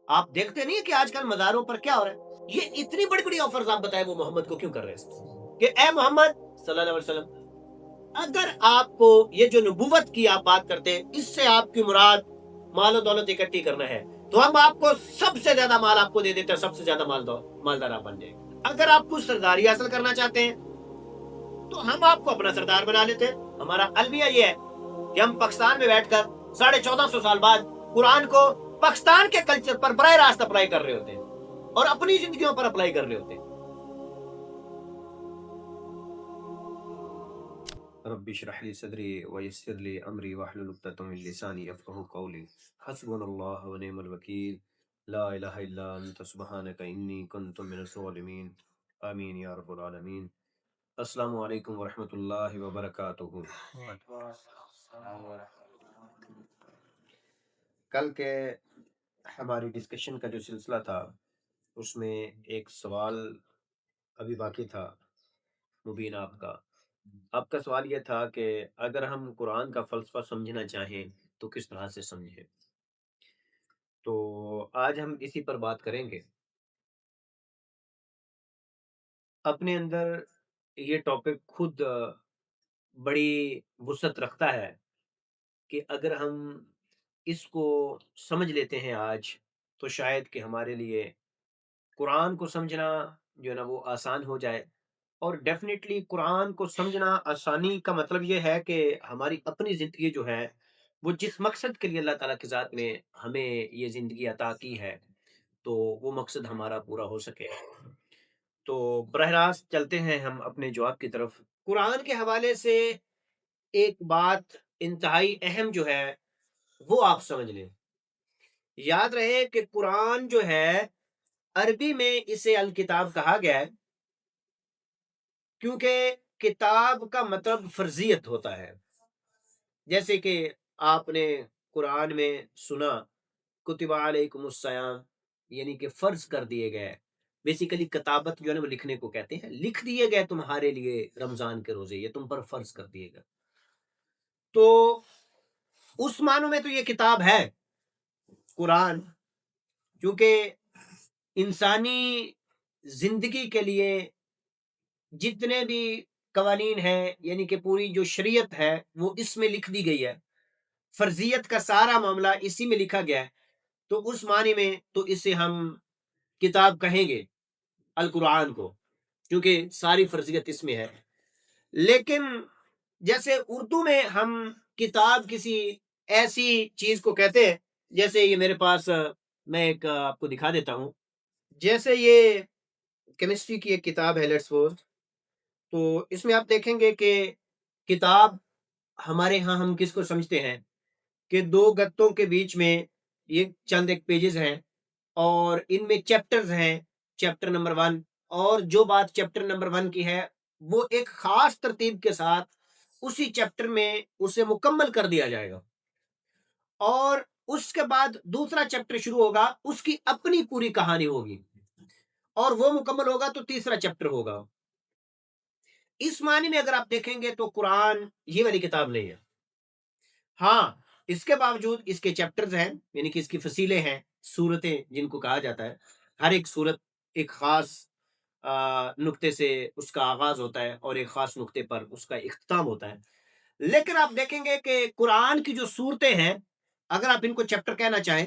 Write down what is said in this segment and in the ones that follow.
آپ دیکھتے نہیں ہیں کہ آج کل مزاروں پر کیا ہو رہا ہے؟ یہ اتنی بڑی بڑی آفرز آپ بتائیں وہ محمد کو کیوں کر رہے ہیں کہ اے محمد صلی اللہ علیہ وسلم، اگر آپ کو یہ جو نبوت کی آپ بات کرتے ہیں اس سے آپ کی مراد مال و دولت اکٹھی کرنا ہے تو ہم آپ کو سب سے زیادہ مال آپ کو دے دیتے ہیں، سب سے زیادہ مالدار آپ بن جائیں گے۔ اگر آپ کو سرداری حاصل کرنا چاہتے ہیں تو ہم آپ کو اپنا سردار بنا لیتے ہیں۔ ہمارا المیہ یہ ہے کہ ہم پاکستان میں بیٹھ کر 1450 سال بعد قرآن کو پاکستان کے کلچر پر براہ راست اپلائی کر رہے ہوتے ہیں اور اپنی زندگیوں پر اپلائی کر رہے ہوتے ہیں۔ رب اشرح لي صدري ويسر لي امري واحلل عقدة من لساني يفقهوا قولي حسبنا الله ونعم الوكيل لا اله الا انت سبحانك اني كنت من الظالمين امين يا رب العالمين۔ السلام علیکم ورحمۃ اللہ وبرکاتہ۔ کل کے ہماری ڈسکشن کا جو سلسلہ تھا اس میں ایک سوال ابھی باقی تھا مبین آپ کا سوال یہ تھا کہ اگر ہم قرآن کا فلسفہ سمجھنا چاہیں تو کس طرح سے سمجھیں؟ تو آج ہم اسی پر بات کریں گے۔ اپنے اندر یہ ٹاپک خود بڑی وسعت رکھتا ہے کہ اگر ہم اس کو سمجھ لیتے ہیں آج تو شاید کہ ہمارے لیے قرآن کو سمجھنا جو ہے نا وہ آسان ہو جائے۔ اور ڈیفینیٹلی قرآن کو سمجھنا آسانی کا مطلب یہ ہے کہ ہماری اپنی زندگی جو ہے وہ جس مقصد کے لیے اللہ تعالیٰ کی ذات نے ہمیں یہ زندگی عطا کی ہے تو وہ مقصد ہمارا پورا ہو سکے۔ تو براہ راست چلتے ہیں ہم اپنے جواب کی طرف۔ قرآن کے حوالے سے ایک بات انتہائی اہم جو ہے وہ آپ سمجھ لیں، یاد رہے کہ قرآن جو ہے عربی میں اسے الکتاب کہا گیا ہے کیونکہ کتاب کا مطلب فرضیت ہوتا ہے۔ جیسے کہ آپ نے قرآن میں سنا کتب علیکم الصیام، یعنی کہ فرض کر دیے گئے، بیسیکلی کتابت جو ہے نا وہ لکھنے کو کہتے ہیں، لکھ دیے گئے تمہارے لیے رمضان کے روزے، یہ تم پر فرض کر دیے گئے۔ تو اس معنوں میں تو یہ کتاب ہے قرآن، کیونکہ انسانی زندگی کے لیے جتنے بھی قوانین ہیں یعنی کہ پوری جو شریعت ہے وہ اس میں لکھ دی گئی ہے، فرضیت کا سارا معاملہ اسی میں لکھا گیا ہے۔ تو اس معنی میں تو اسے ہم کتاب کہیں گے القرآن کو، کیونکہ ساری فرضیت اس میں ہے۔ لیکن جیسے اردو میں ہم کتاب کسی ایسی چیز کو کہتے ہیں، جیسے یہ میرے پاس میں ایک آپ کو دکھا دیتا ہوں، جیسے یہ کیمسٹری کی ایک کتاب ہے لیٹس سپوز، تو اس میں آپ دیکھیں گے کہ کتاب ہمارے ہاں ہم کس کو سمجھتے ہیں کہ دو گتوں کے بیچ میں یہ چند ایک پیجز ہیں اور ان میں چیپٹرز ہیں، چیپٹر نمبر 1، اور جو بات چیپٹر نمبر 1 کی ہے وہ ایک خاص ترتیب کے ساتھ اسی چیپٹر میں اسے مکمل کر دیا جائے گا، اور اس کے بعد دوسرا چیپٹر شروع ہوگا، اس کی اپنی پوری کہانی ہوگی، اور وہ مکمل ہوگا تو تیسرا چیپٹر ہوگا۔ اس معنی میں اگر آپ دیکھیں گے تو قرآن یہ والی کتاب نہیں ہے۔ ہاں، اس کے باوجود اس کے چیپٹرز ہیں، یعنی کہ اس کی فصیلیں ہیں، سورتیں جن کو کہا جاتا ہے، ہر ایک سورت ایک خاص نقطے سے اس کا آغاز ہوتا ہے اور ایک خاص نقطے پر اس کا اختتام ہوتا ہے۔ لیکن آپ دیکھیں گے کہ قرآن کی جو صورتیں ہیں، اگر آپ ان کو چیپٹر کہنا چاہیں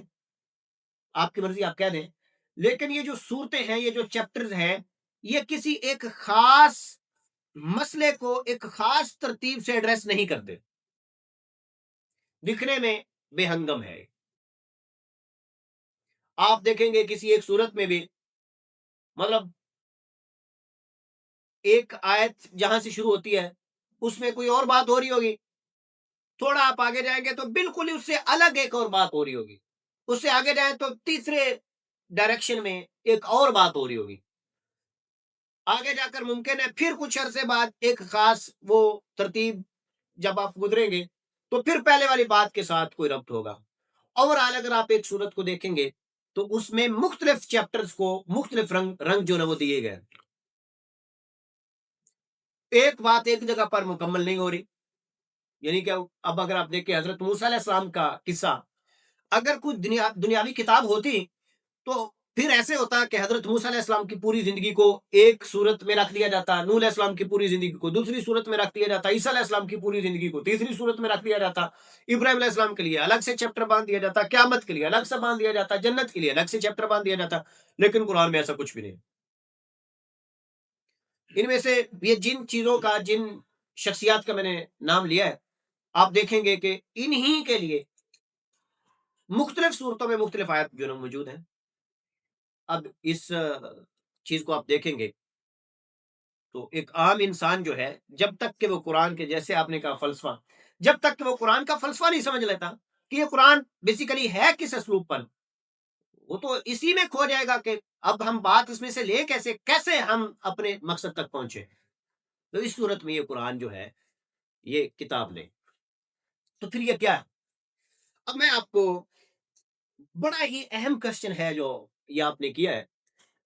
آپ کی مرضی آپ کہہ دیں، لیکن یہ جو صورتیں ہیں، یہ جو چیپٹرز ہیں، یہ کسی ایک خاص مسئلے کو ایک خاص ترتیب سے ایڈریس نہیں کرتے، دکھنے میں بے ہنگم ہے۔ آپ دیکھیں گے کسی ایک صورت میں بھی مطلب ایک آیت جہاں سے شروع ہوتی ہے اس میں کوئی اور بات ہو رہی ہوگی، تھوڑا آپ آگے جائیں گے تو بالکل ہی اس سے الگ ایک اور بات ہو رہی ہوگی، اس سے آگے جائیں تو تیسرے ڈائریکشن میں ایک اور بات ہو رہی ہوگی، آگے جا کر ممکن ہے پھر کچھ عرصے بعد ایک خاص وہ ترتیب جب آپ گزریں گے تو پھر پہلے والی بات کے ساتھ کوئی ربط ہوگا۔ اوور آل اگر آپ ایک صورت کو دیکھیں گے تو اس میں مختلف چیپٹرز کو مختلف رنگ جو نا وہ دیے گئے، ایک بات ایک جگہ پر مکمل نہیں ہو رہی۔ یعنی کہ اب اگر آپ دیکھیں حضرت موسیٰ علیہ السلام کا قصہ، اگر کوئی دنیاوی کتاب ہوتی تو پھر ایسے ہوتا کہ حضرت موسیٰ علیہ السلام کی پوری زندگی کو ایک صورت میں رکھ دیا جاتا، نوح علیہ السلام کی پوری زندگی کو دوسری صورت میں رکھ دیا جاتا، عیسیٰ علیہ السلام کی پوری زندگی کو تیسری صورت میں رکھ دیا جاتا، ابراہیم علیہ السلام کے لیے الگ سے چیپٹر باندھ دیا جاتا، قیامت کے لیے الگ سے باندھ دیا جاتا، جنت کے لیے الگ سے چیپٹر باندھ دیا جاتا. لیکن قرآن میں ایسا کچھ بھی نہیں. ان میں سے یہ جن چیزوں کا، جن شخصیات کا میں نے نام لیا ہے، آپ دیکھیں گے کہ انہی کے لیے مختلف صورتوں میں مختلف آیات جو موجود ہیں. اب اس چیز کو آپ دیکھیں گے تو ایک عام انسان جو ہے، جب تک کہ وہ قرآن کے، جیسے آپ نے کہا فلسفہ، جب تک کہ وہ قرآن کا فلسفہ نہیں سمجھ لیتا کہ یہ قرآن بیسیکلی ہے کس اسلوب پر، وہ تو اسی میں کھو جائے گا کہ اب ہم بات اس میں سے لے کیسے ہم اپنے مقصد تک پہنچے. تو اس صورت میں یہ قرآن جو ہے، یہ کتاب نہیں. تو پھر یہ کیا ہے؟ اب میں آپ کو، بڑا ہی اہم کوشچن ہے جو یہ آپ نے کیا ہے.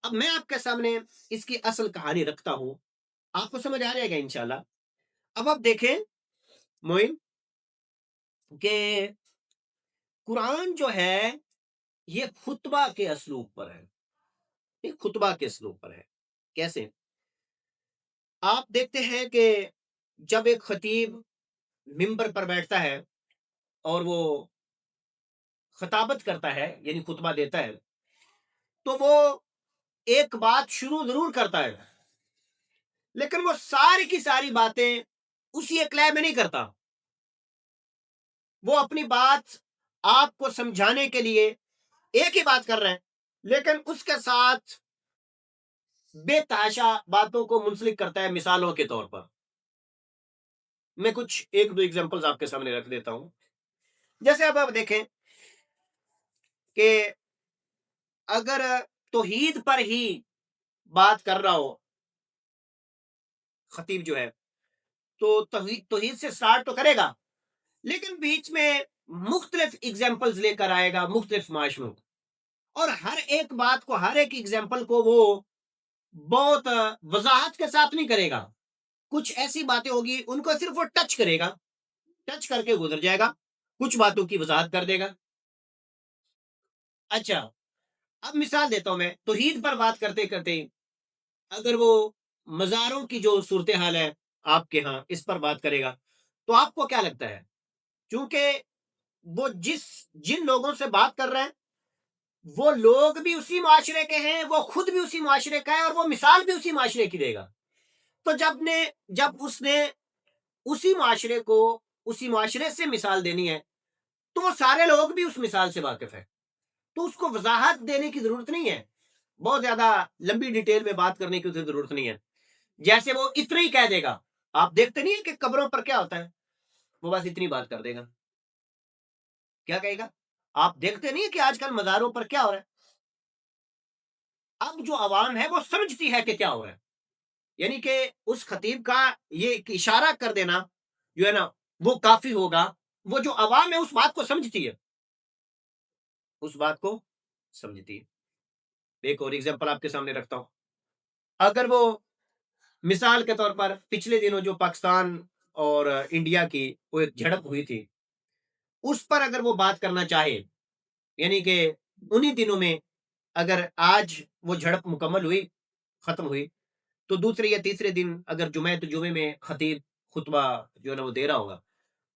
اب میں آپ کے سامنے اس کی اصل کہانی رکھتا ہوں، آپ کو سمجھ آ جائے گا انشاءاللہ. اب آپ دیکھیں موئن کہ قرآن جو ہے یہ خطبہ کے اسلوب پر ہے. یہ خطبہ کے اسلوب پر ہے. کیسے؟ آپ دیکھتے ہیں کہ جب ایک خطیب ممبر پر بیٹھتا ہے اور وہ خطابت کرتا ہے، یعنی خطبہ دیتا ہے، تو وہ ایک بات شروع ضرور کرتا ہے، لیکن وہ ساری کی ساری باتیں اسی ایک لے میں نہیں کرتا. وہ اپنی بات آپ کو سمجھانے کے لیے ایک ہی بات کر رہے ہیں، لیکن اس کے ساتھ بے تحاشا باتوں کو منسلک کرتا ہے مثالوں کے طور پر. میں کچھ ایک دو ایگزامپلز آپ کے سامنے رکھ دیتا ہوں. جیسے اب آپ دیکھیں کہ اگر توحید پر ہی بات کر رہا ہو خطیب جو ہے، تو توحید سے سٹارٹ تو کرے گا، لیکن بیچ میں مختلف ایگزامپلز لے کر آئے گا مختلف معاشروں، اور ہر ایک بات کو، ہر ایک ایگزامپل کو وہ بہت وضاحت کے ساتھ نہیں کرے گا. کچھ ایسی باتیں ہوگی ان کو صرف وہ ٹچ کرے گا، ٹچ کر کے گزر جائے گا، کچھ باتوں کی وضاحت کر دے گا. اچھا، اب مثال دیتا ہوں. میں توحید پر بات کرتے کرتے اگر وہ مزاروں کی جو صورتحال ہے آپ کے ہاں، اس پر بات کرے گا، تو آپ کو کیا لگتا ہے؟ چونکہ وہ جن لوگوں سے بات کر رہے ہیں وہ لوگ بھی اسی معاشرے کے ہیں، وہ خود بھی اسی معاشرے کا ہے، اور وہ مثال بھی اسی معاشرے کی دے گا. تو جب اس نے اسی معاشرے کو، اسی معاشرے سے مثال دینی ہے، تو وہ سارے لوگ بھی اس مثال سے واقف ہے، تو اس کو وضاحت دینے کی ضرورت نہیں ہے، بہت زیادہ لمبی ڈیٹیل میں بات کرنے کی اسے ضرورت نہیں ہے. جیسے وہ اتنا ہی کہہ دے گا. آپ دیکھتے نہیں ہیں کہ قبروں پر کیا ہوتا ہے؟ وہ بس اتنی بات کر دے گا. کیا کہے گا؟ آپ دیکھتے نہیں ہیں کہ آج کل مزاروں پر کیا ہو رہا ہے؟ اب جو عوام ہے وہ سمجھتی ہے کہ کیا ہو رہا ہے. یعنی کہ اس خطیب کا یہ ایک اشارہ کر دینا جو ہے نا، وہ کافی ہوگا. وہ جو عوام ہے اس بات کو سمجھتی ہے، اس بات کو سمجھتی ہے. ایک اور ایگزامپل آپ کے سامنے رکھتا ہوں. اگر وہ مثال کے طور پر پچھلے دنوں جو پاکستان اور انڈیا کی وہ ایک جھڑپ ہوئی تھی، اس پر اگر وہ بات کرنا چاہے، یعنی کہ انہی دنوں میں اگر آج وہ جھڑپ مکمل ہوئی، ختم ہوئی، تو دوسرے یا تیسرے دن اگر جمعے میں خطیب خطبہ جو ہے نا وہ دے رہا ہوگا،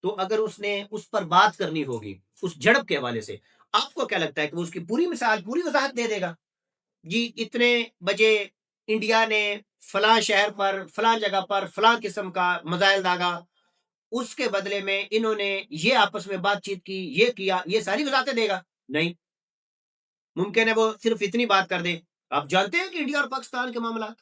تو اگر اس نے اس پر بات کرنی ہوگی اس جھڑپ کے حوالے سے، آپ کو کیا لگتا ہے کہ وہ اس کی پوری مثال، پوری وضاحت دے دے گا؟ جی اتنے بجے انڈیا نے فلاں شہر پر، فلاں جگہ پر فلاں قسم کا میزائل داغا، اس کے بدلے میں انہوں نے یہ آپس میں بات چیت کی، یہ کیا، یہ ساری وضاحتیں دے گا؟ نہیں. ممکن ہے وہ صرف اتنی بات کر دے، آپ جانتے ہیں کہ انڈیا اور پاکستان کے معاملات.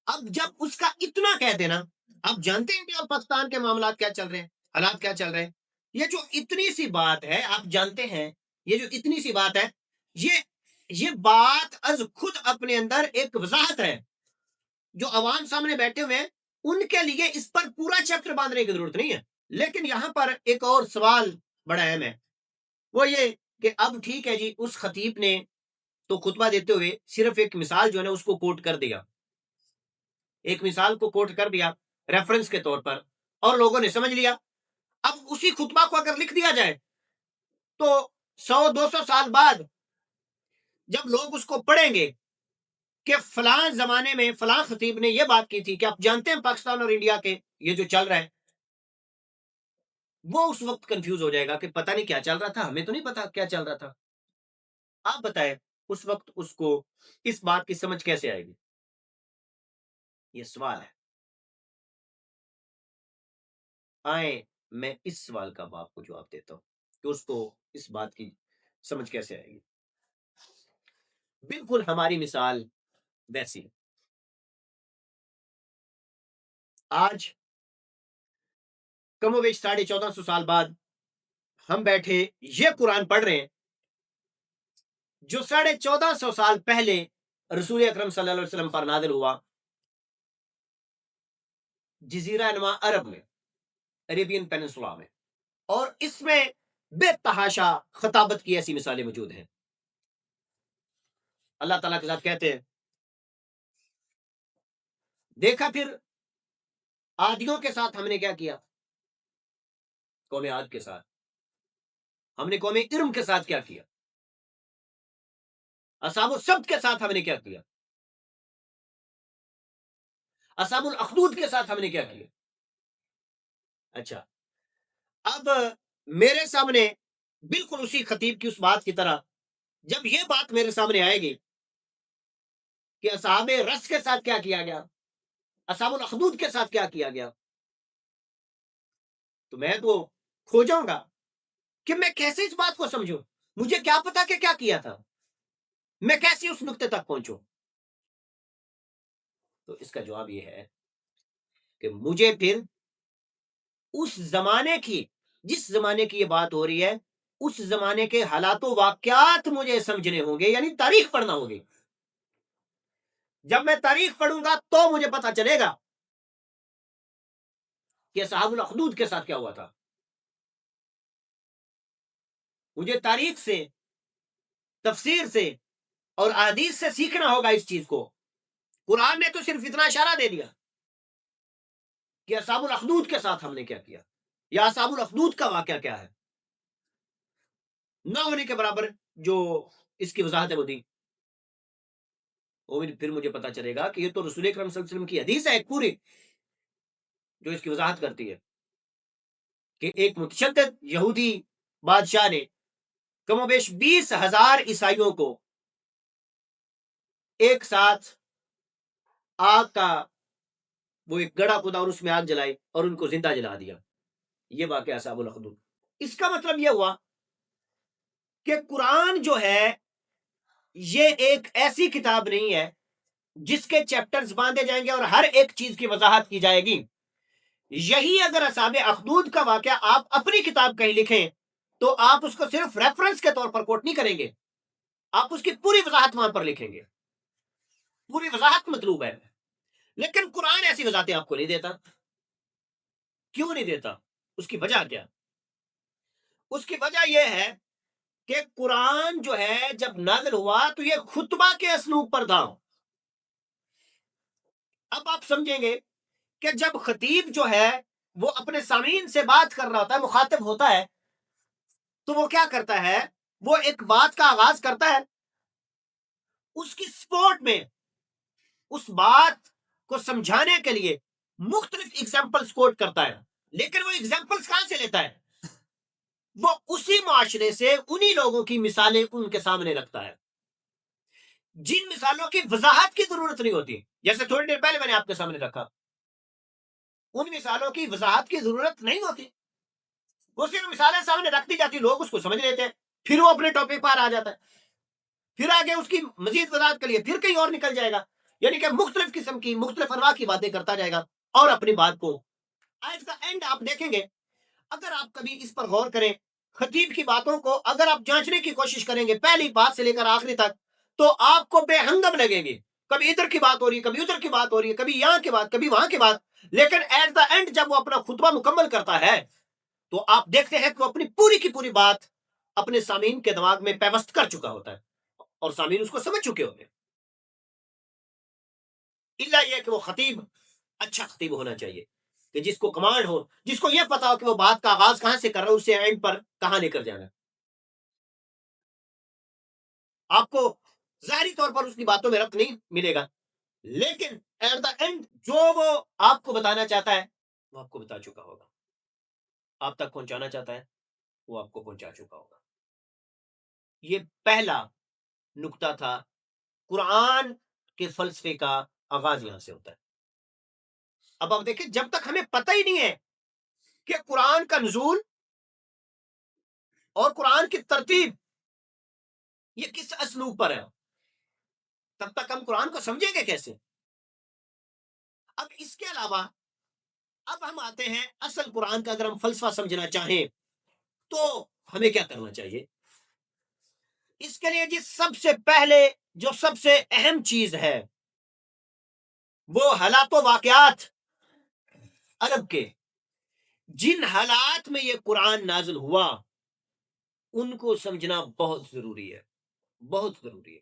اب جب اس کا اتنا کہہ دینا، آپ جانتے ہیں انڈیا اور پاکستان کے معاملات کیا چل رہے ہیں، حالات کیا چل رہے ہیں، یہ جو اتنی سی بات ہے، آپ جانتے ہیں یہ جو اتنی سی بات ہے، یہ بات از خود اپنے اندر ایک وضاحت ہے. جو عوام سامنے بیٹھے ہوئے ہیں ان کے لیے اس پر پورا چیپٹر باندھنے کی ضرورت نہیں ہے. لیکن یہاں پر ایک اور سوال بڑا اہم ہے، وہ یہ کہ اب ٹھیک ہے جی، اس خطیب نے تو خطبہ دیتے ہوئے صرف ایک مثال جو ہے نا اس کو کوٹ کر دیا، ایک مثال کو کوٹ کر دیا ریفرنس کے طور پر، اور لوگوں نے سمجھ لیا. اب اسی خطبہ کو اگر لکھ دیا جائے تو 100-200 سال بعد جب لوگ اس کو پڑھیں گے کہ فلاں زمانے میں فلاں خطیب نے یہ بات کی تھی کہ آپ جانتے ہیں پاکستان اور انڈیا کے یہ جو چل رہا ہے، وہ اس وقت کنفیوز ہو جائے گا کہ پتہ نہیں کیا چل رہا تھا، ہمیں تو نہیں پتا کیا چل رہا تھا۔ آپ بتائیں اس وقت اس کو اس بات کی سمجھ کیسے آئے گی؟ یہ سوال ہے۔ آئیں میں اس سوال کا اب آپ کو جواب دیتا ہوں کہ اس کو اس بات کی سمجھ کیسے آئے گی۔ بالکل ہماری مثال ویسی ہے۔ آج کم و بیش 1450 سال بعد ہم بیٹھے یہ قرآن پڑھ رہے ہیں جو 1450 سال پہلے رسول اکرم صلی اللہ علیہ وسلم پر نازل ہوا، جزیرہ نما عرب میں، عربین پیننسولا میں، اور اس میں بے تحاشا خطابت کی ایسی مثالیں موجود ہیں۔ اللہ تعالیٰ کے ساتھ کہتے ہیں، دیکھا پھر آدیوں کے ساتھ ہم نے کیا کیا، قوم عاد کے ساتھ، ہم نے قوم ارم کے ساتھ کیا کیا، اصحاب السبت کے ساتھ ہم نے کیا کیا، اصحاب الاخدود کے ساتھ ہم نے کیا کیا۔ اچھا، اب میرے سامنے بالکل اسی خطیب کی اس بات کی طرح جب یہ بات میرے سامنے آئے گی کہ اصحاب رس کے ساتھ کیا کیا گیا، اصحاب الاخدود کے ساتھ کیا کیا گیا، تو میں تو کھو جاؤں گا کہ میں کیسے اس بات کو سمجھوں، مجھے کیا پتا کہ کیا کیا تھا، میں کیسے اس نقطے تک پہنچوں۔ تو اس کا جواب یہ ہے کہ مجھے پھر اس زمانے کی، جس زمانے کی یہ بات ہو رہی ہے، اس زمانے کے حالات و واقعات مجھے سمجھنے ہوں گے، یعنی تاریخ پڑھنا ہوگی۔ جب میں تاریخ پڑھوں گا تو مجھے پتا چلے گا کہ صحاب الاخدود کے ساتھ کیا ہوا تھا۔ مجھے تاریخ سے، تفسیر سے اور احادیث سے سیکھنا ہوگا اس چیز کو۔ قرآن نے تو صرف اتنا اشارہ دے دیا کہ اصحاب الاخدود کے ساتھ ہم نے کیا کیا، یا اصحاب الاخدود کا واقعہ کیا ہے، نہ ہونے کے برابر جو اس کی وضاحت ہے وہ دی۔ اور پھر مجھے پتا چلے گا کہ یہ تو رسول اکرم صلی اللہ علیہ وسلم کی حدیث ہے ایک پوری، جو اس کی وضاحت کرتی ہے کہ ایک متشدد یہودی بادشاہ نے کم و بیش 20,000 عیسائیوں کو ایک ساتھ آگ کا وہ ایک گڑھا کھودا اور اس میں آگ جلائی اور ان کو زندہ جلا دیا۔ یہ واقعہ اصحاب الاخدود۔ اس کا مطلب یہ ہوا کہ قرآن جو ہے یہ ایک ایسی کتاب نہیں ہے جس کے چیپٹرز باندھے جائیں گے اور ہر ایک چیز کی وضاحت کی جائے گی۔ یہی اگر اصحاب اخدود کا واقعہ آپ اپنی کتاب کہیں لکھیں تو آپ اس کو صرف ریفرنس کے طور پر کوٹ نہیں کریں گے، آپ اس کی پوری وضاحت وہاں پر لکھیں گے، پوری وضاحت مطلوب ہے۔ لیکن قرآن ایسی وضاحتیں آپ کو نہیں دیتا۔ کیوں نہیں دیتا؟ اس کی وجہ کیا؟ اس کی وجہ یہ ہے کہ قرآن جو ہے جب نازل ہوا تو یہ خطبہ کے اسلوب پر تھا۔ اب آپ سمجھیں گے کہ جب خطیب جو ہے وہ اپنے سامعین سے بات کر رہا ہوتا ہے، مخاطب ہوتا ہے، تو وہ کیا کرتا ہے، وہ ایک بات کا آغاز کرتا ہے، اس کی سپورٹ میں اس بات کو سمجھانے کے لیے مختلف ایگزامپلز کوٹ کرتا ہے۔ لیکن وہ ایگزامپلز کہاں سے لیتا ہے؟ وہ اسی معاشرے سے انہی لوگوں کی مثالیں ان کے سامنے رکھتا ہے جن مثالوں کی وضاحت کی ضرورت نہیں ہوتی۔ جیسے تھوڑی دیر پہلے میں نے آپ کے سامنے رکھا، ان مثالوں کی وضاحت کی ضرورت نہیں ہوتی، وہ صرف مثالیں سامنے رکھ دی جاتی، لوگ اس کو سمجھ لیتے ہیں، پھر وہ اپنے ٹاپک پر آ جاتا ہے، پھر آگے اس کی مزید وضاحت کے لیے پھر کہیں اور نکل جائے گا، یعنی کہ مختلف قسم کی، مختلف انواع کی باتیں کرتا جائے گا اور اپنی بات کو ایٹ دا اینڈ آپ دیکھیں گے۔ اگر آپ کبھی اس پر غور کریں، خطیب کی باتوں کو اگر آپ جانچنے کی کوشش کریں گے پہلی بات سے لے کر آخری تک، تو آپ کو بے ہنگم لگے گی، کبھی ادھر کی بات ہو رہی ہے، کبھی ادھر کی بات ہو رہی ہے، کبھی یہاں کی بات، کبھی وہاں کی بات، لیکن ایٹ دا اینڈ جب وہ اپنا خطبہ مکمل کرتا ہے تو آپ دیکھتے ہیں کہ وہ اپنی پوری کی پوری بات اپنے سامعین کے دماغ میں پیوست کر چکا ہوتا ہے اور سامعین اس کو سمجھ چکے ہوتے ہیں۔ الا یہ کہ وہ خطیب اچھا خطیب ہونا چاہیے کہ جس کو کمانڈ ہو، جس کو یہ پتا ہو کہ وہ بات کا آغاز کہاں سے کر رہا ہے، اسے اینڈ پر کہاں لے کر جانا ہے۔ آپ کو ظاہری طور پر اس کی باتوں میں ربط نہیں ملے گا، لیکن ایٹ دا اینڈ جو وہ آپ کو بتانا چاہتا ہے وہ آپ کو بتا چکا ہوگا، آپ تک پہنچانا چاہتا ہے وہ آپ کو پہنچا چکا ہوگا۔ یہ پہلا نقطہ تھا، قرآن کے فلسفے کا آغاز یہاں سے ہوتا ہے۔ اب آپ دیکھیں، جب تک ہمیں پتہ ہی نہیں ہے کہ قرآن کا نزول اور قرآن کی ترتیب یہ کس اسلوب پر ہے، تب تک ہم قرآن کو سمجھیں گے کیسے؟ اب اس کے علاوہ اب ہم آتے ہیں اصل قرآن کا، اگر ہم فلسفہ سمجھنا چاہیں تو ہمیں کیا کرنا چاہیے؟ اس کے لیے جی سب سے پہلے جو سب سے اہم چیز ہے وہ حالات و واقعات عرب کے، جن حالات میں یہ قرآن نازل ہوا ان کو سمجھنا بہت ضروری ہے، بہت ضروری ہے،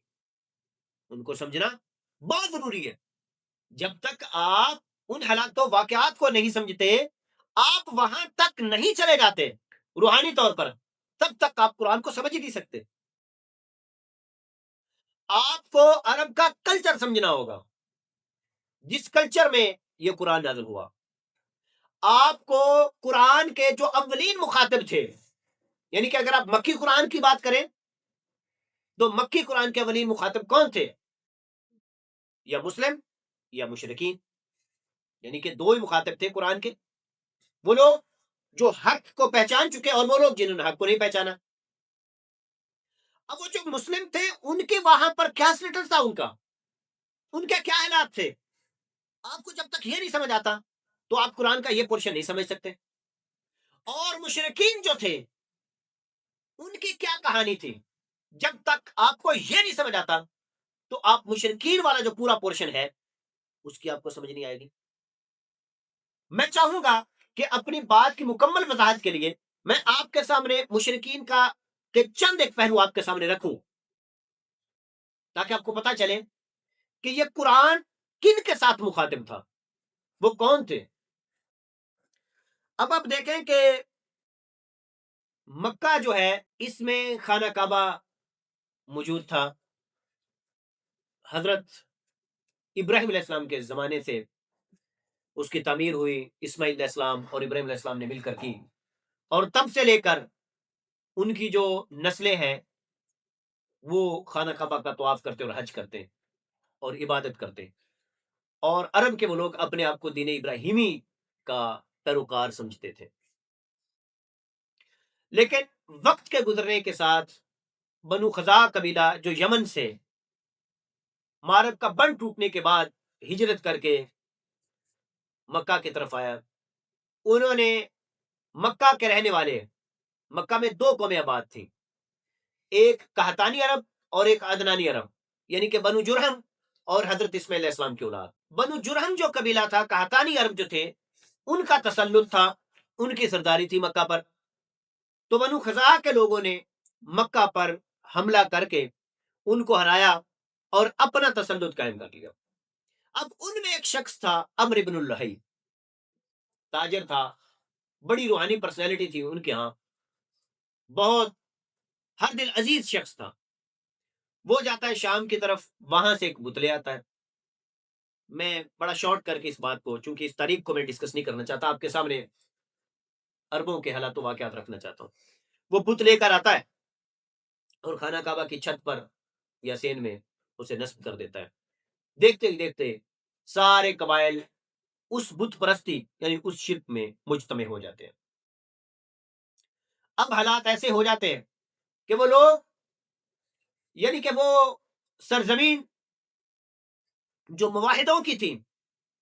ان کو سمجھنا بہت ضروری ہے۔ جب تک آپ ان حالات و واقعات کو نہیں سمجھتے، آپ وہاں تک نہیں چلے جاتے روحانی طور پر، تب تک آپ قرآن کو سمجھ ہی نہیں سکتے۔ آپ کو عرب کا کلچر سمجھنا ہوگا، جس کلچر میں یہ قرآن نازل ہوا۔ آپ کو قرآن کے جو اولین مخاطب تھے، یعنی کہ اگر آپ مکی قرآن کی بات کریں تو مکی قرآن کے اولین مخاطب کون تھے؟ یا مسلم یا مشرکین، یعنی کہ دو ہی مخاطب تھے قرآن کے، وہ لوگ جو حق کو پہچان چکے اور وہ لوگ جنہوں نے حق کو نہیں پہچانا۔ اب وہ جو مسلم تھے ان کے وہاں پر کیا سٹیٹس تھا، ان کے کیا حالات تھے، آپ کو جب تک یہ نہیں سمجھ آتا تو آپ قرآن کا یہ پورشن نہیں سمجھ سکتے۔ اور مشرکین جو تھے ان کی کیا کہانی تھی، جب تک آپ کو یہ نہیں سمجھ آتا تو آپ مشرکین والا جو پورا پورشن ہے اس کی آپ کو سمجھ نہیں آئے گی۔ میں چاہوں گا کہ اپنی بات کی مکمل وضاحت کے لیے میں آپ کے سامنے مشرکین کا کے چند ایک پہلو آپ کے سامنے رکھوں، تاکہ آپ کو پتا چلے کہ یہ قرآن کن کے ساتھ مخاطب تھا، وہ کون تھے۔ اب آپ دیکھیں کہ مکہ جو ہے اس میں خانہ کعبہ موجود تھا، حضرت ابراہیم علیہ السلام کے زمانے سے اس کی تعمیر ہوئی، اسماعیل علیہ السلام اور ابراہیم علیہ السلام نے مل کر کی، اور تب سے لے کر ان کی جو نسلیں ہیں وہ خانہ کعبہ کا طواف کرتے اور حج کرتے اور عبادت کرتے، اور عرب کے وہ لوگ اپنے آپ کو دین ابراہیمی کا پیروکار سمجھتے تھے۔ لیکن وقت کے گزرنے کے ساتھ بنو خزاع قبیلہ جو یمن سے معرب کا بند ٹوٹنے کے بعد ہجرت کر کے مکہ کی طرف آیا، انہوں نے مکہ کے رہنے والے، مکہ میں دو قومیں آباد تھیں، ایک قحطانی عرب اور ایک عدنانی عرب، یعنی کہ بنو جرہم اور حضرت اسماعیل علیہ السلام کی اولاد۔ بنو جرہم جو قبیلہ تھا، قحطانی عرب جو تھے، ان کا تسلط تھا، ان کی سرداری تھی مکہ پر۔ تو بنو خزاع کے لوگوں نے مکہ پر حملہ کر کے ان کو ہرایا اور اپنا تسلط قائم کر لیا۔ اب ان میں ایک شخص تھا عمرو بن اللحی، تاجر تھا، بڑی روحانی پرسنالٹی تھی ان کے ہاں، بہت ہر دل عزیز شخص تھا۔ وہ جاتا ہے شام کی طرف، وہاں سے ایک بت لے آتا ہے۔ میں بڑا شارٹ کر کے اس بات کو، چونکہ اس تاریخ کو میں ڈسکس نہیں کرنا چاہتا، آپ کے سامنے عربوں کے حالات و واقعات رکھنا چاہتا ہوں۔ وہ بت لے کر آتا ہے اور خانہ کعبہ کی چھت پر یا سین میں اسے نصب کر دیتا ہے۔ دیکھتے ہی دیکھتے سارے قبائل اس بت پرستی یعنی اس شرک میں مجتمع ہو جاتے ہیں۔ اب حالات ایسے ہو جاتے ہیں کہ وہ لوگ، یعنی کہ وہ سرزمین جو مواحدوں کی تھی،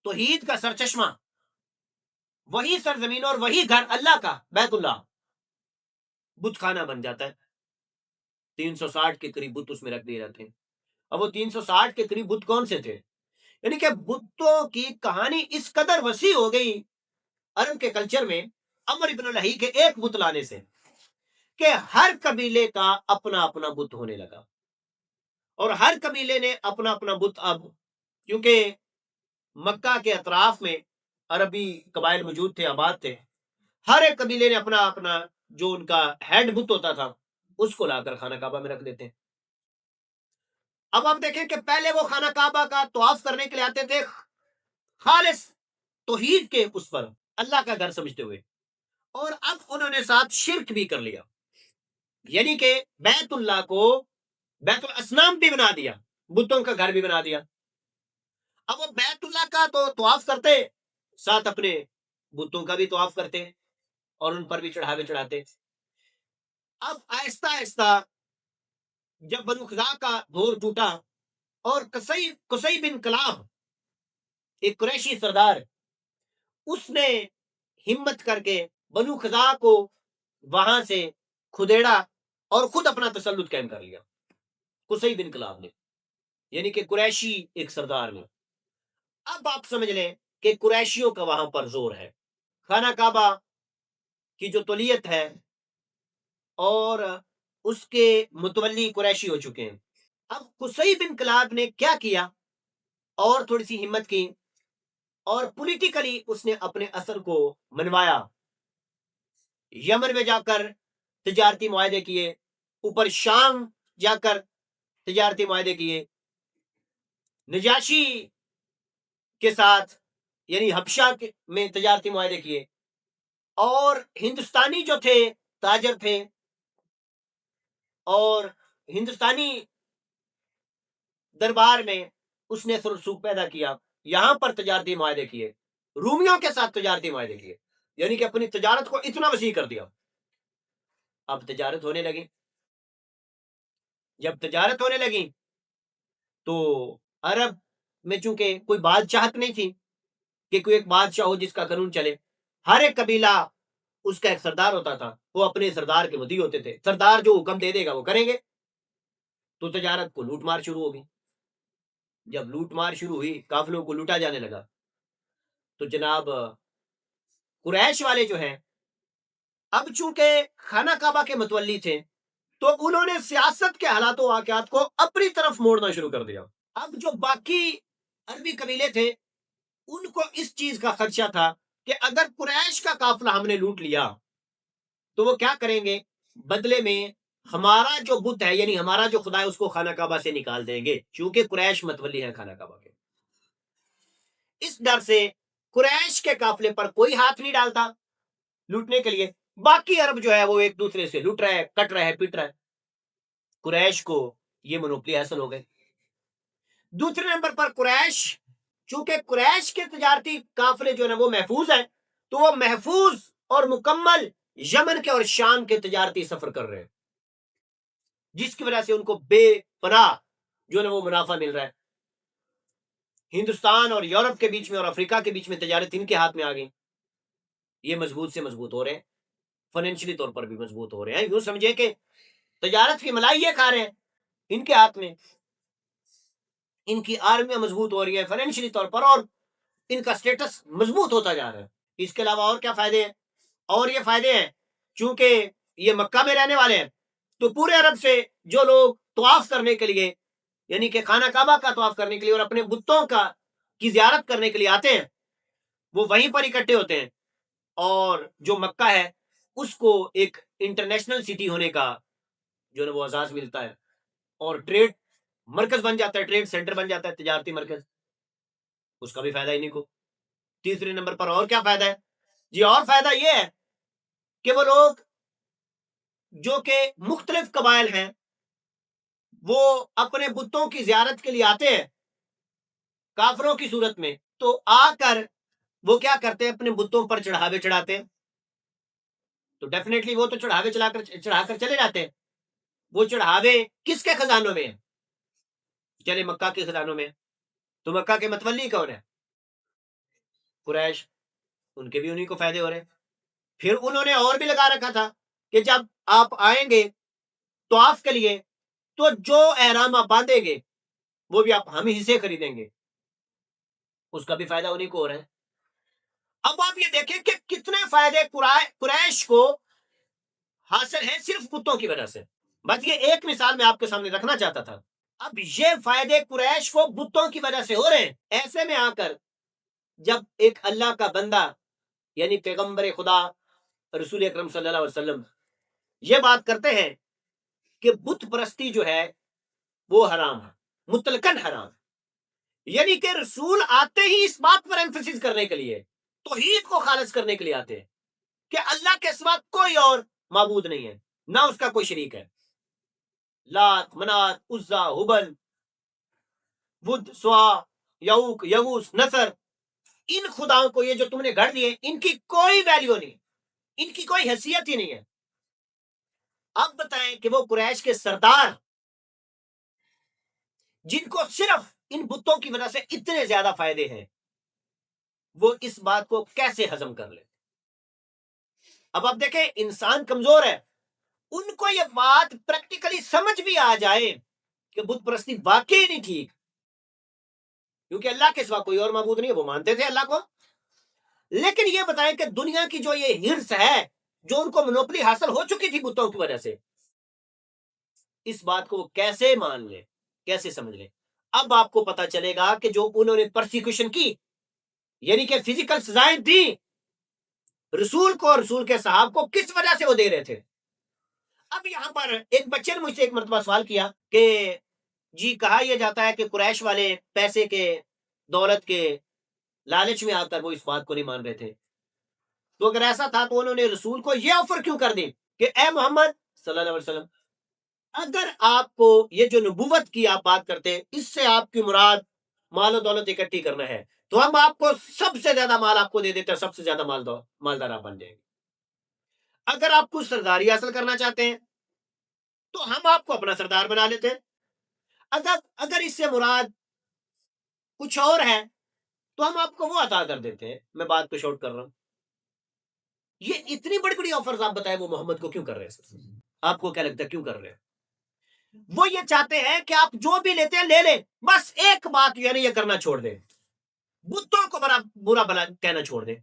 توحید کا سرچشمہ، وہی سرزمین اور وہی گھر اللہ کا بیت اللہ بت خانہ بن جاتا ہے۔ 360 کے قریب بت اس میں رکھ دیے جاتے ہیں۔ اب وہ 360 کے قریب بت کون سے تھے؟ یعنی کہ بتوں کی کہانی اس قدر وسیع ہو گئی عرب کے کلچر میں عمرو بن اللحی کے ایک بت لانے سے، کہ ہر قبیلے کا اپنا اپنا بت ہونے لگا، اور ہر قبیلے نے اپنا اپنا بت، اب کیونکہ مکہ کے اطراف میں عربی قبائل موجود تھے، آباد تھے، ہر ایک قبیلے نے اپنا اپنا جو ان کا ہیڈ بت ہوتا تھا اس کو لا کر خانہ کعبہ میں رکھ دیتے ہیں۔ اب آپ دیکھیں کہ پہلے وہ خانہ کعبہ کا طواف کرنے کے لیے آتے تھے خالص توحید کے اس پر، اللہ کا گھر سمجھتے ہوئے، اور اب انہوں نے ساتھ شرک بھی کر لیا، یعنی کہ بیت اللہ کو بیت الاسنام بھی بنا دیا، بتوں کا گھر بھی بنا دیا۔ اب وہ بیت اللہ کا تو طواف کرتے، ساتھ اپنے بتوں کا بھی طواف کرتے اور ان پر بھی چڑھاوے چڑھاتے۔ اب آہستہ آہستہ جب بنو خزاعہ کا دور ٹوٹا اور قصی بن کلاب ایک قریشی سردار، اس نے ہمت کر کے بنو خزاعہ کو وہاں سے کھدیڑا اور خود اپنا تسلط قائم کر لیا، قصی بن کلاب نے، یعنی کہ قریشی ایک سردار نے۔ اب آپ سمجھ لیں کہ قریشیوں کا وہاں پر زور ہے، خانہ کعبہ کی جو تولیت ہے اور اس کے متولی قریشی ہو چکے ہیں۔ اب قصی بن کلاب نے کیا کیا، اور تھوڑی سی ہمت کی اور پولیٹیکلی اس نے اپنے اثر کو منوایا، یمن میں جا کر تجارتی معاہدے کیے، اوپر شام جا کر تجارتی معاہدے کیے، نجاشی کے ساتھ یعنی حبشہ میں تجارتی معاہدے کیے، اور ہندوستانی جو تھے تاجر تھے اور ہندوستانی دربار میں اس نے سرسوخ پیدا کیا، یہاں پر تجارتی معاہدے کیے، رومیوں کے ساتھ تجارتی معاہدے کیے، یعنی کہ اپنی تجارت کو اتنا وسیع کر دیا۔ اب تجارت ہونے لگی، جب تجارت ہونے لگی تو عرب میں چونکہ کوئی بادشاہت نہیں تھی کہ کوئی ایک بادشاہ ہو جس کا قانون چلے، ہر ایک قبیلہ اس کا ایک سردار ہوتا تھا، وہ اپنے سردار کے مدعی ہوتے تھے، سردار جو حکم دے دے گا وہ کریں گے۔ تو تجارت کو لوٹ مار شروع ہوگی، جب لوٹ مار شروع ہوئی، قافلوں کو لوٹا جانے لگا، تو جناب قریش والے جو ہیں، اب چونکہ خانہ کعبہ کے متولی تھے تو انہوں نے سیاست کے حالات و واقعات کو اپنی طرف موڑنا شروع کر دیا۔ اب جو باقی عربی قبیلے تھے ان کو اس چیز کا خدشہ تھا کہ اگر قریش کا قافلہ ہم نے لوٹ لیا تو وہ کیا کریں گے، بدلے میں ہمارا جو بت ہے یعنی ہمارا جو خدا ہے اس کو خانہ کعبہ سے نکال دیں گے، چونکہ قریش متولی ہے خانہ کعبہ کے۔ اس ڈر سے قریش کے قافلے پر کوئی ہاتھ نہیں ڈالتا لوٹنے کے لیے، باقی عرب جو ہے وہ ایک دوسرے سے لوٹ رہے، کٹ رہے، پٹ رہے، قریش کو یہ منوپلی حاصل ہو گئے۔ دوسرے نمبر پر قریش، چونکہ قریش کے تجارتی قافلے جو ہے وہ محفوظ ہیں، تو وہ محفوظ اور مکمل یمن کے اور شام کے تجارتی سفر کر رہے ہیں، جس کی وجہ سے ان کو بے پناہ جو ہے وہ منافع مل رہا ہے۔ ہندوستان اور یورپ کے بیچ میں اور افریقہ کے بیچ میں تجارت ان کے ہاتھ میں آ گئی، یہ مضبوط سے مضبوط ہو رہے ہیں، فائنینشلی طور پر بھی مضبوط ہو رہے ہیں۔ یوں سمجھے کہ تجارت کی ملائی یہ کھا رہے ہیں ان کے ہاتھ میں، ان کی آرمیاں مضبوط ہو رہی ہیں فائنینشلی طور پر، اور ان کا سٹیٹس مضبوط ہوتا جا رہا ہے۔ اس کے علاوہ اور کیا فائدے ہیں؟ اور یہ فائدے ہیں چونکہ یہ مکہ میں رہنے والے ہیں تو پورے عرب سے جو لوگ طواف کرنے کے لیے یعنی کہ خانہ کعبہ کا طواف کرنے کے لیے اور اپنے بتوں کی زیارت کرنے کے لیے آتے ہیں، وہ وہیں پر اکٹھے ہوتے ہیں، اور جو مکہ ہے اس کو ایک انٹرنیشنل سٹی ہونے کا جو ہے وہ اعزاز ملتا ہے، اور ٹریڈ مرکز بن جاتا ہے، ٹریڈ سینٹر بن جاتا ہے، تجارتی مرکز، اس کا بھی فائدہ انہیں کو۔ تیسرے نمبر پر اور کیا فائدہ ہے؟ جی اور فائدہ یہ ہے کہ وہ لوگ جو کہ مختلف قبائل ہیں وہ اپنے بتوں کی زیارت کے لیے آتے ہیں کافروں کی صورت میں، تو آ کر وہ کیا کرتے ہیں، اپنے بتوں پر چڑھاوے چڑھاتے ہیں، تو ڈیفینیٹلی وہ تو چڑھا کر چلے جاتے ہیں۔ وہ چڑھاوے کس کے خزانوں میں ہیں؟ چلے مکہ کے خزانوں میں، تو مکہ کے متولی کون ہے؟ قریش، ان کے بھی انہیں کو فائدے ہو رہے ہیں۔ پھر انہوں نے اور بھی لگا رکھا تھا کہ جب آپ آئیں گے طواف کے لیے تو جو احرام آپ باندھیں گے وہ بھی آپ ہم ہی سے خریدیں گے، اس کا بھی فائدہ انہیں کو ہو رہا ہے۔ اب آپ یہ دیکھیں کہ کتنے فائدے قریش کو حاصل ہیں صرف بتوں کی وجہ سے۔ بس یہ ایک مثال میں آپ کے سامنے رکھنا چاہتا تھا۔ اب یہ فائدے قریش کو بتوں کی وجہ سے ہو رہے ہیں، ایسے میں آ کر جب ایک اللہ کا بندہ یعنی پیغمبر خدا رسول اکرم صلی اللہ علیہ وسلم یہ بات کرتے ہیں کہ بت پرستی جو ہے وہ حرام ہے، مطلقاً حرام. یعنی کہ رسول آتے ہی اس بات پر ایمفسس کرنے کے لیے، توحید کو خالص کرنے کے لیے آتے ہیں کہ اللہ کے سوا کوئی اور معبود نہیں ہے، نہ اس کا کوئی شریک ہے. لات، منات، عزا، ہبل، ود، سوا، یعوق، یغوث، نصر، ان خداؤں کو یہ جو تم نے گھڑ دیے، ان کی کوئی ویلیو نہیں، ان کی کوئی حیثیت ہی نہیں ہے. اب بتائیں کہ وہ قریش کے سردار جن کو صرف ان بتوں کی وجہ سے اتنے زیادہ فائدے ہیں، وہ اس بات کو کیسے ہضم کر لے. اب آپ دیکھیں انسان کمزور ہے، ان کو یہ بات پریکٹیکلی سمجھ بھی آ جائے کہ بت پرستی واقعی نہیں ٹھیک، کیونکہ اللہ کے سوا کوئی اور معبود نہیں ہے، وہ مانتے تھے اللہ کو. لیکن یہ بتائیں کہ دنیا کی جو یہ ہرس ہے، جو ان کو منوپلی حاصل ہو چکی تھی بتوں کی وجہ سے، اس بات کو وہ کیسے مان لے، کیسے سمجھ لے. اب آپ کو پتا چلے گا کہ جو انہوں نے پرسیکیوشن کی، یعنی کہ فزیکل سزائیں دی رسول کو اور رسول کے صحاب کو، کس وجہ سے وہ دے رہے تھے. اب یہاں پر ایک بچے نے مجھ سے ایک مرتبہ سوال کیا کہ جی کہا یہ جاتا ہے کہ قریش والے پیسے کے، دولت کے لالچ میں آ کر وہ اس بات کو نہیں مان رہے تھے، تو اگر ایسا تھا تو انہوں نے رسول کو یہ آفر کیوں کر دی کہ اے محمد صلی اللہ علیہ وسلم، اگر آپ کو یہ جو نبوت کی آپ بات کرتے ہیں، اس سے آپ کی مراد مال و دولت اکٹھی کرنا ہے، تو ہم آپ کو سب سے زیادہ مال آپ کو دے دیتے ہیں، سب سے زیادہ مالدار آپ بن جائیں گے. اگر آپ کو سرداری حاصل کرنا چاہتے ہیں تو ہم آپ کو اپنا سردار بنا لیتے ہیں. اگر اس سے مراد کچھ اور ہے تو ہم آپ کو وہ عطا کر دیتے ہیں. میں بات کو شارٹ کر رہا ہوں. یہ اتنی بڑی بڑی آفرز آپ بتائیں وہ محمد کو کیوں کر رہے ہیں؟ آپ کو کیا لگتا ہے کیوں کر رہے ہیں؟ وہ یہ چاہتے ہیں کہ آپ جو بھی لیتے ہیں لے لیں، بس ایک بات یعنی یہ کرنا چھوڑ دیں، بتوں کو برا بلا کہنا چھوڑ دیں.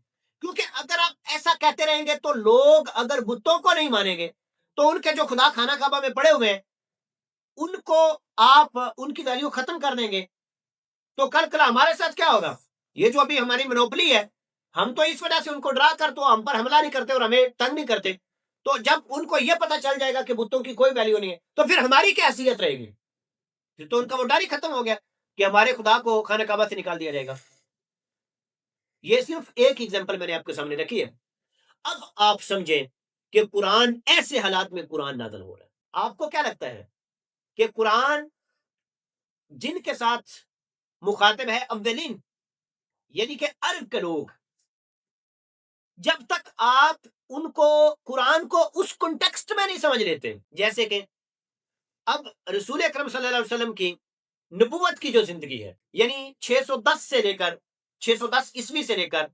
کیونکہ اگر آپ ایسا کہتے رہیں گے تو لوگ اگر بتوں کو نہیں مانیں گے تو ان کے جو خدا خانہ کعبہ میں پڑے ہوئے ہیں ان کو آپ ان کی ویلیو ختم کر دیں گے. تو کل ہمارے ساتھ کیا ہوگا؟ یہ جو ابھی ہماری منوپلی ہے، ہم تو اس وجہ سے ان کو ڈرا کر تو ہم پر حملہ نہیں کرتے اور ہمیں تنگ نہیں کرتے. تو جب ان کو یہ پتا چل جائے گا کہ بتوں کی کوئی ویلیو نہیں ہے تو پھر ہماری کیا حیثیت رہے گی؟ پھر تو ان کا وہ ڈر ہی ختم ہو گیا کہ ہمارے خدا کو خانہ کعبہ سے نکال دیا جائے گا. یہ صرف ایک ایگزامپل میں نے آپ کے سامنے رکھی ہے. اب آپ سمجھیں کہ قرآن ایسے حالات میں قرآن نازل ہو رہا ہے. آپ کو کیا لگتا ہے کہ قرآن جن کے ساتھ مخاطب ہے اولین، یعنی کہ عرب کے لوگ، جب تک آپ ان کو قرآن کو اس کنٹیکسٹ میں نہیں سمجھ لیتے، جیسے کہ اب رسول اکرم صلی اللہ علیہ وسلم کی نبوت کی جو زندگی ہے، یعنی 610 سے لے کر 610 عیسوی سے لے کر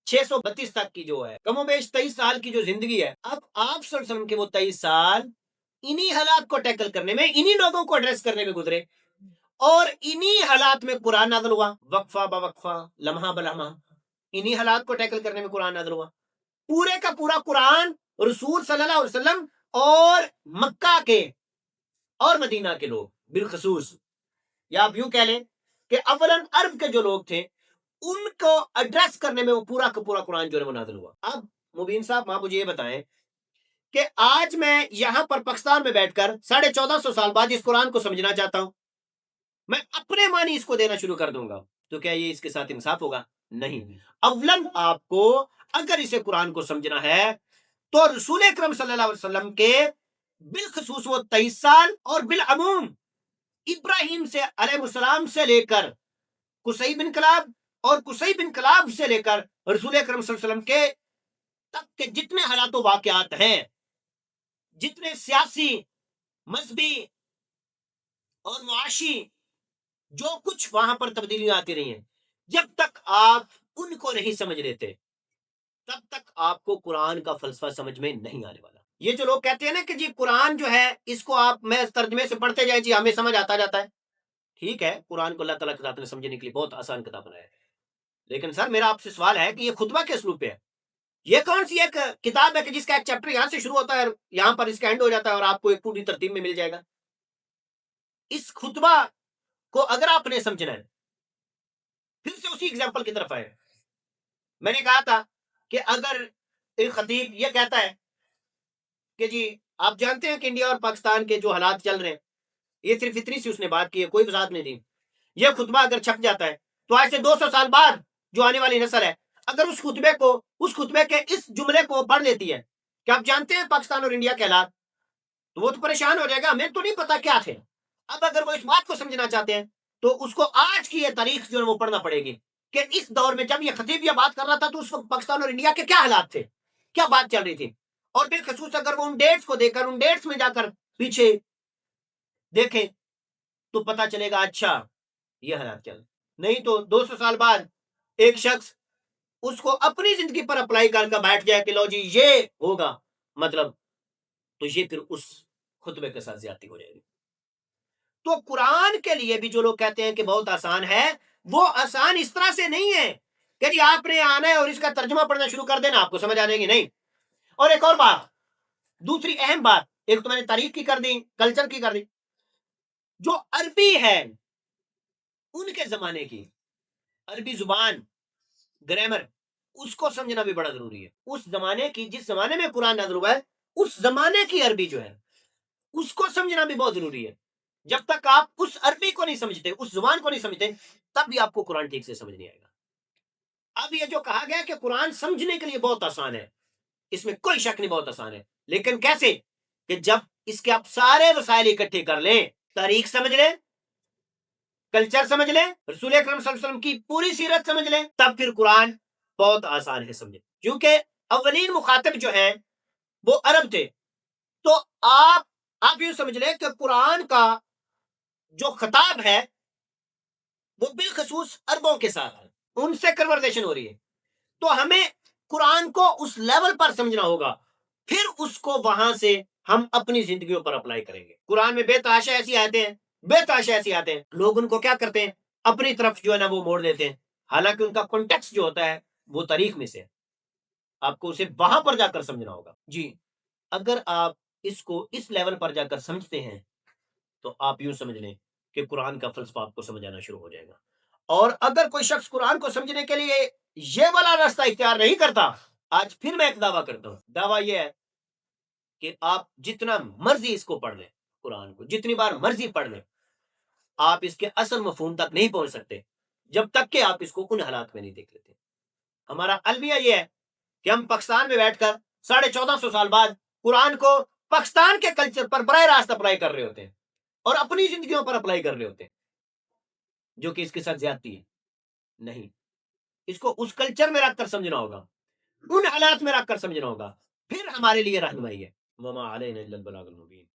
632 تک کی جو ہے کم و بیش 23 سال کی جو زندگی ہے، اب آپ صلی اللہ علیہ وسلم کے وہ 23 سال انہی حالات کو ٹیکل کرنے میں، انہی لوگوں کو ایڈریس کرنے میں گزرے، اور انہی حالات میں قرآن نازل ہوا، وقفہ بوقفہ، لمحہ بلمحہ، انہی حالات کو ٹیکل کرنے میں قرآن نازل ہوا. پورے کا پورا قرآن رسول صلی اللہ علیہ وسلم اور مکہ کے اور مدینہ کے لوگ بالخصوص، یا آپ یوں کہہ لیں کہ اولاً عرب کے جو لوگ تھے ان کو ایڈریس کرنے میں وہ پورا کا پورا قرآن جو ہے وہ نازل ہوا. اب مبین صاحب آپ مجھے یہ بتائیں کہ آج میں یہاں پر پاکستان میں بیٹھ کر 1450 سال بعد اس قرآن کو سمجھنا چاہتا ہوں، میں اپنے معنی اس کو دینا شروع کر دوں گا، تو کیا یہ اس کے ساتھ انصاف ہوگا؟ نہیں. اولاً آپ کو اگر اسے قرآن کو سمجھنا ہے تو رسول اکرم صلی اللہ علیہ وسلم کے بالخصوص وہ 23 سال اور بالعموم ابراہیم سے علیہ السلام سے لے کر قصی بن کلاب اور قصی بن کلاب سے لے کر رسول اکرم صلی اللہ علیہ وسلم کے تک کے جتنے حالات و واقعات ہیں، جتنے سیاسی، مذہبی اور معاشی جو کچھ وہاں پر تبدیلیاں آتی رہی ہیں، جب تک آپ ان کو نہیں سمجھ لیتے تب تک آپ کو قرآن کا فلسفہ سمجھ میں نہیں آنے والا. یہ جو لوگ کہتے ہیں نا کہ جی قرآن جو ہے اس کو آپ میں ترجمے سے پڑھتے جائیں جی ہمیں سمجھ آتا جاتا ہے، ٹھیک ہے، قرآن کو اللہ تعالیٰ کے ذات نے سمجھنے کے لیے بہت آسان کتاب بنایا ہے. لیکن سر میرا آپ سے سوال ہے کہ یہ خطبہ کے اسلوب پہ ہے. یہ کون سی ایک کتاب ہے کہ جس کا ایک چیپٹر یہاں سے شروع ہوتا ہے اور یہاں پر اس کا اینڈ ہو جاتا ہے اور آپ کو ایک پوری ترتیب میں مل جائے گا؟ اس خطبہ کو اگر آپ نے سمجھنا ہے، پھر سے اسی ایگزامپل کی طرف آئے. میں نے کہا تھا کہ اگر ایک خطیب یہ کہتا ہے کہ جی آپ جانتے ہیں کہ انڈیا اور پاکستان کے جو حالات چل رہے ہیں یہ صرف اتنی سی اس نے بات کی ہے، کوئی وضاحت نہیں دی۔ یہ خطبہ اگر چھپ جاتا ہے تو آج سے 200 سال بعد جو آنے والی نسل ہے، اگر اس خطبے کے اس جملے کو پڑھ لیتی ہے کہ آپ جانتے ہیں پاکستان اور انڈیا کے حالات، تو وہ تو پریشان ہو جائے گا، ہمیں تو نہیں پتا کیا تھے۔ اب اگر وہ اس بات کو سمجھنا چاہتے ہیں تو اس کو آج کی یہ تاریخ جو ہے وہ پڑھنا پڑے گی کہ اس دور میں جب یہ خطیب یہ بات کر رہا تھا تو اس وقت پاکستان اور انڈیا کے کیا حالات تھے، کیا بات چل رہی تھی۔ اور بالخصوص اگر وہ ان ڈیٹس کو دیکھ کر ان ڈیٹس میں جا کر پیچھے دیکھیں تو پتا چلے گا اچھا یہ حالات چل، نہیں تو 200 سال بعد ایک شخص اس کو اپنی زندگی پر اپلائی کر کے بیٹھ جائے کہ لو جی یہ ہوگا، مطلب تو یہ پھر اس خطبے کے ساتھ زیادتی ہو جائے گی۔ تو قرآن کے لیے بھی جو لوگ کہتے ہیں کہ بہت آسان ہے، وہ آسان اس طرح سے نہیں ہے کہ جی آپ نے آنا ہے اور اس کا ترجمہ پڑھنا شروع کر دینا، آپ کو سمجھ آ جائے گی، نہیں۔ اور ایک اور بات، دوسری اہم بات، ایک تو میں نے تاریخ کی کر دی، کلچر کی کر دی، جو عربی ہے ان کے زمانے کی عربی زبان، گرامر، اس کو سمجھنا بھی بڑا ضروری ہے۔ اس زمانے کی، جس زمانے میں قرآن نازل ہوا ہے، اس زمانے کی عربی جو ہے اس کو سمجھنا بھی بہت ضروری ہے۔ جب تک آپ اس عربی کو نہیں سمجھتے، اس زبان کو نہیں سمجھتے، تب بھی آپ کو قرآن ٹھیک سے سمجھ نہیں آئے گا۔ اب یہ جو کہا گیا کہ قرآن سمجھنے کے لیے بہت آسان ہے، اس میں کوئی شک نہیں، بہت آسان ہے، لیکن کیسے؟ کہ جب اس کے آپ سارے وسائل اکٹھے کر لیں، تاریخ سمجھ لیں، کلچر سمجھ لیں، رسول اکرم صلی اللہ علیہ وسلم کی پوری سیرت سمجھ لیں، تب پھر قرآن بہت آسان ہے سمجھے۔ کیونکہ اولین مخاطب جو ہیں وہ عرب تھے، تو آپ یوں سمجھ لیں کہ قرآن کا جو خطاب ہے وہ بالخصوص عربوں کے ساتھ ہے، ان سے کنورسیشن ہو رہی ہے، تو ہمیں قرآن کو اس لیول پر سمجھنا ہوگا، پھر اس کو وہاں سے ہم اپنی زندگیوں پر اپلائی کریں گے۔ قرآن میں بے تحاشا ایسی آتے ہیں، بے تحاشا ایسی آتے ہیں، لوگ ان کو کیا کرتے ہیں، اپنی طرف جو ہے نا وہ موڑ دیتے ہیں، حالانکہ ان کا کانٹیکسٹ جو ہوتا ہے وہ تاریخ میں سے ہے، آپ کو اسے وہاں پر جا کر سمجھنا ہوگا۔ جی، اگر آپ اس کو اس لیول پر جا کر سمجھتے ہیں تو آپ یوں سمجھ لیں کہ قرآن کا فلسفہ آپ کو سمجھ آنا شروع ہو جائے گا۔ اور اگر کوئی شخص قرآن کو سمجھنے کے لیے یہ والا راستہ اختیار نہیں کرتا، آج پھر میں ایک دعویٰ کرتا ہوں، دعویٰ یہ ہے کہ آپ جتنا مرضی اس کو پڑھ لیں، قرآن کو جتنی بار مرضی پڑھ لیں، آپ اس کے اصل مفہوم تک نہیں پہنچ سکتے جب تک کہ آپ اس کو ان حالات میں نہیں دیکھ لیتے۔ ہمارا المیہ یہ ہے کہ ہم پاکستان میں بیٹھ کر 1450 سال بعد قرآن کو پاکستان کے کلچر پر براہ راست اپلائی کر رہے ہوتے ہیں اور اپنی زندگیوں پر اپلائی کر رہے ہوتے ہیں، جو کہ اس کے ساتھ زیادتی ہے۔ نہیں، اس کو اس کلچر میں رکھ کر سمجھنا ہوگا، ان حالات میں رکھ کر سمجھنا ہوگا، پھر ہمارے لیے رہنمائی ہے۔ وما علینا الا البلاغ المبین۔